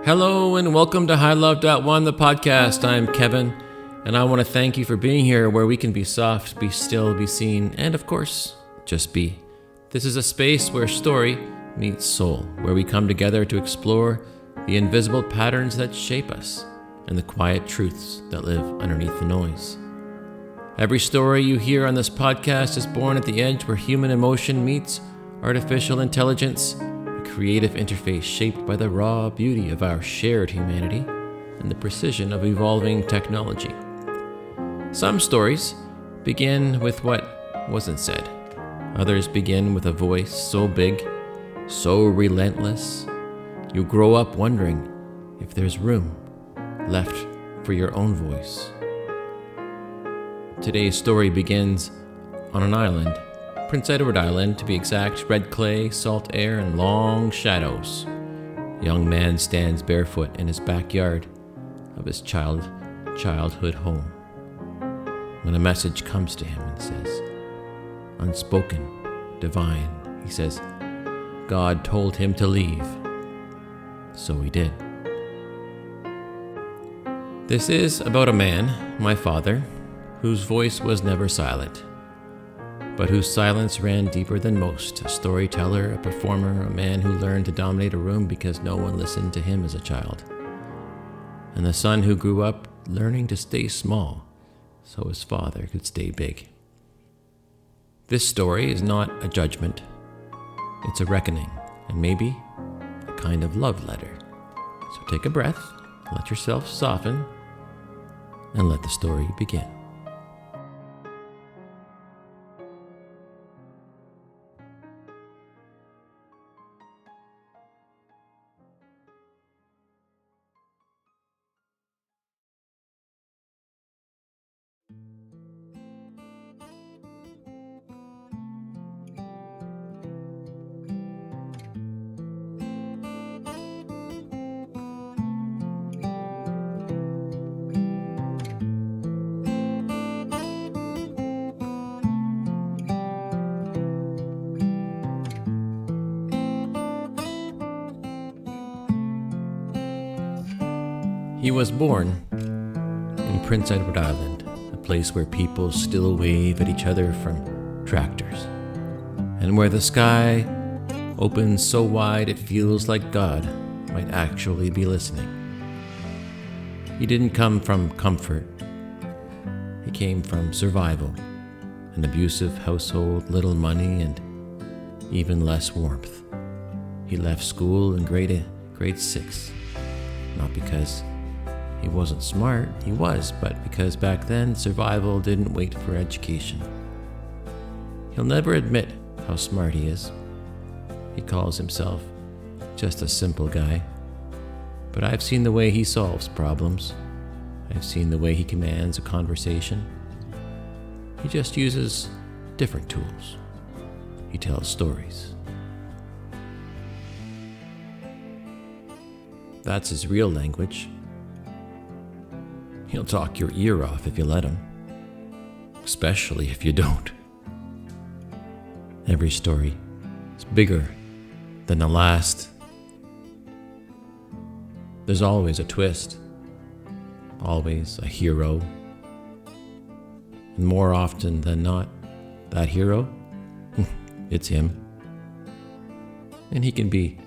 Hello and welcome to Love.1, the podcast. I'm Kevin, and I want to thank you for being here where we can be soft, be still, be seen, and of course, just be. This is a space where story meets soul, where we come together to explore the invisible patterns that shape us and the quiet truths that live underneath the noise. Every story you hear on this podcast is born at the edge where human emotion meets artificial intelligence, a creative interface shaped by the raw beauty of our shared humanity and the precision of evolving technology. Some stories begin with what wasn't said. Others begin with a voice so big, so relentless, you grow up wondering if there's room left for your own voice. Today's story begins on an island, Prince Edward Island to be exact, red clay, salt air, and long shadows. A young man stands barefoot in his backyard of his childhood home when a message comes to him and says, unspoken, divine, he says, God told him to leave. So he did. This is about a man, my father, whose voice was never silent, but whose silence ran deeper than most. A storyteller, a performer, a man who learned to dominate a room because no one listened to him as a child. And the son who grew up learning to stay small so his father could stay big. This story is not a judgment. It's a reckoning, and maybe a kind of love letter. So take a breath, let yourself soften, and let the story begin. He was born in Prince Edward Island, a place where people still wave at each other from tractors, and where the sky opens so wide it feels like God might actually be listening. He didn't come from comfort. He came from survival, an abusive household, little money, and even less warmth. He left school in grade 6, not because he wasn't smart, he was, but because back then survival didn't wait for education. He'll never admit how smart he is. He calls himself just a simple guy. But I've seen the way he solves problems. I've seen the way he commands a conversation. He just uses different tools. He tells stories. That's his real language. He'll talk your ear off if you let him, especially if you don't. Every story is bigger than the last. There's always a twist, always a hero. And more often than not, that hero, it's him. And he can be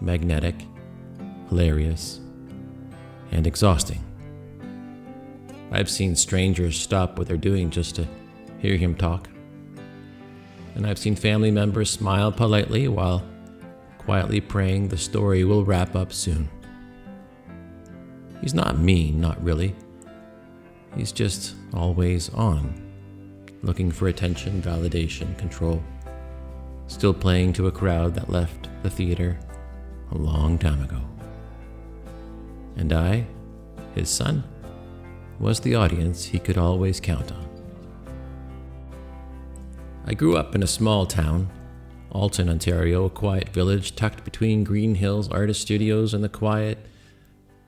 magnetic, hilarious, and exhausting. I've seen strangers stop what they're doing just to hear him talk. And I've seen family members smile politely while quietly praying the story will wrap up soon. He's not mean, not really. He's just always on, looking for attention, validation, control. Still playing to a crowd that left the theater a long time ago. And I, his son, was the audience he could always count on. I grew up in a small town, Alton, Ontario, a quiet village tucked between Green Hills Artist Studios and the quiet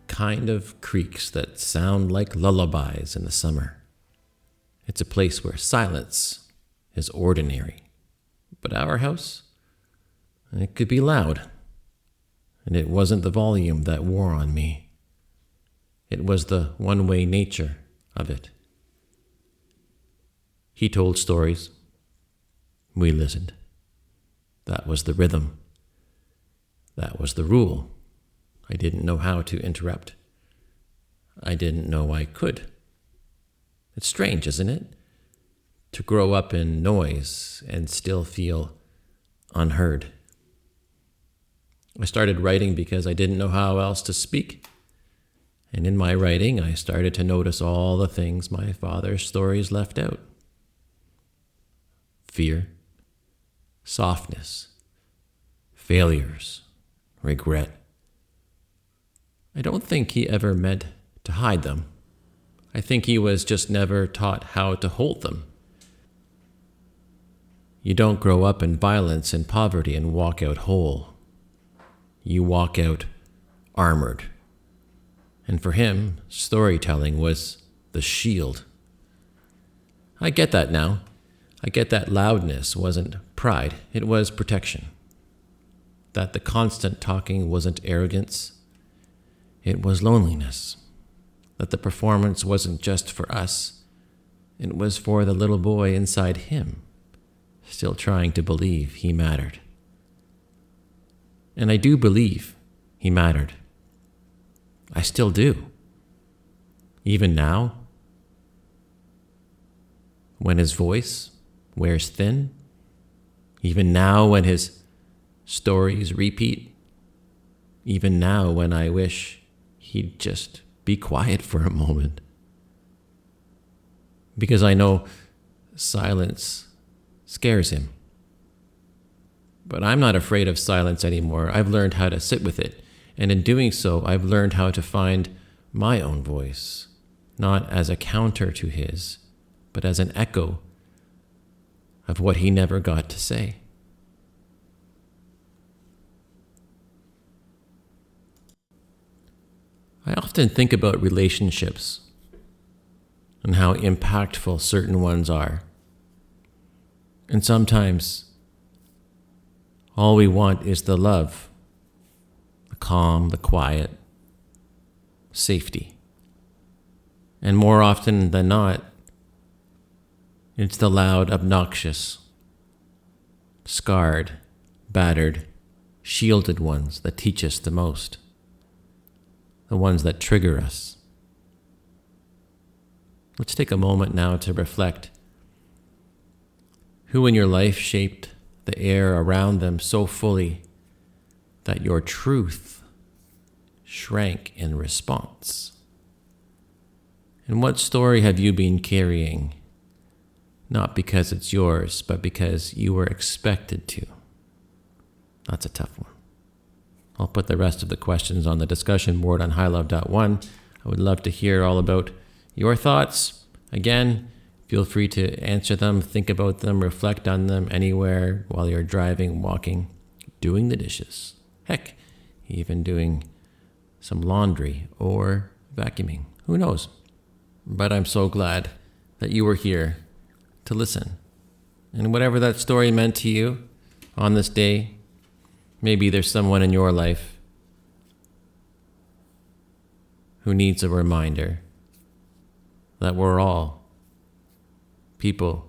kind of creeks that sound like lullabies in the summer. It's a place where silence is ordinary. But our house, it could be loud. And it wasn't the volume that wore on me. It was the one-way nature of it. He told stories. We listened. That was the rhythm. That was the rule. I didn't know how to interrupt. I didn't know I could. It's strange, isn't it? To grow up in noise and still feel unheard. I started writing because I didn't know how else to speak. And in my writing, I started to notice all the things my father's stories left out. Fear, softness, failures, regret. I don't think he ever meant to hide them. I think he was just never taught how to hold them. You don't grow up in violence and poverty and walk out whole. You walk out armored. And for him, storytelling was the shield. I get that now. I get that loudness wasn't pride, it was protection. That the constant talking wasn't arrogance, it was loneliness. That the performance wasn't just for us, it was for the little boy inside him, still trying to believe he mattered. And I do believe he mattered. I still do. Even now, when his voice wears thin, even now when his stories repeat, even now when I wish he'd just be quiet for a moment. Because I know silence scares him. But I'm not afraid of silence anymore. I've learned how to sit with it. And in doing so, I've learned how to find my own voice, not as a counter to his, but as an echo of what he never got to say. I often think about relationships and how impactful certain ones are. And sometimes all we want is the love, the calm, the quiet, safety. And more often than not, it's the loud, obnoxious, scarred, battered, shielded ones that teach us the most. The ones that trigger us. Let's take a moment now to reflect. Who in your life shaped the air around them so fully that your truth shrank in response? And what story have you been carrying, not because it's yours, but because you were expected to? That's a tough one. I'll put the rest of the questions on the discussion board on highlove.one. I would love to hear all about your thoughts. Again, feel free to answer them, think about them, reflect on them anywhere while you're driving, walking, doing the dishes. Heck, even doing some laundry or vacuuming. Who knows? But I'm so glad that you were here to listen. And whatever that story meant to you on this day, maybe there's someone in your life who needs a reminder that we're all people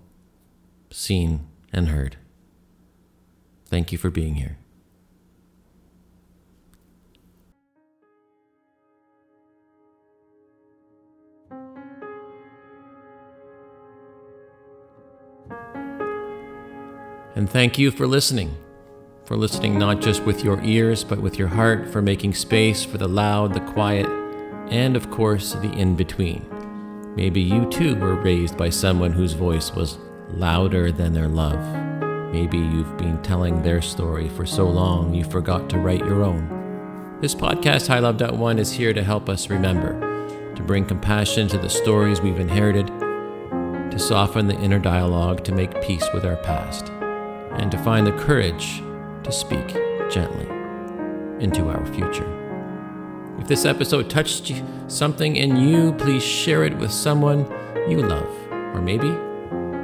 seen and heard. Thank you for being here. And thank you for listening not just with your ears, but with your heart, for making space for the loud, the quiet, and of course, the in-between. Maybe you too were raised by someone whose voice was louder than their love. Maybe you've been telling their story for so long you forgot to write your own. This podcast, highlove.one, is here to help us remember, to bring compassion to the stories we've inherited, to soften the inner dialogue, to make peace with our past, and to find the courage to speak gently into our future. If this episode touched something in you, please share it with someone you love, or maybe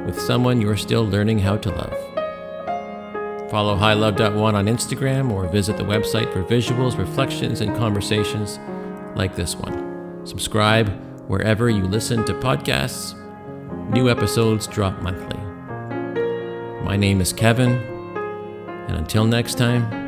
with someone you're still learning how to love. Follow highlove.one on Instagram or visit the website for visuals, reflections, and conversations like this one. Subscribe wherever you listen to podcasts. New episodes drop monthly. My name is Kevin, and until next time.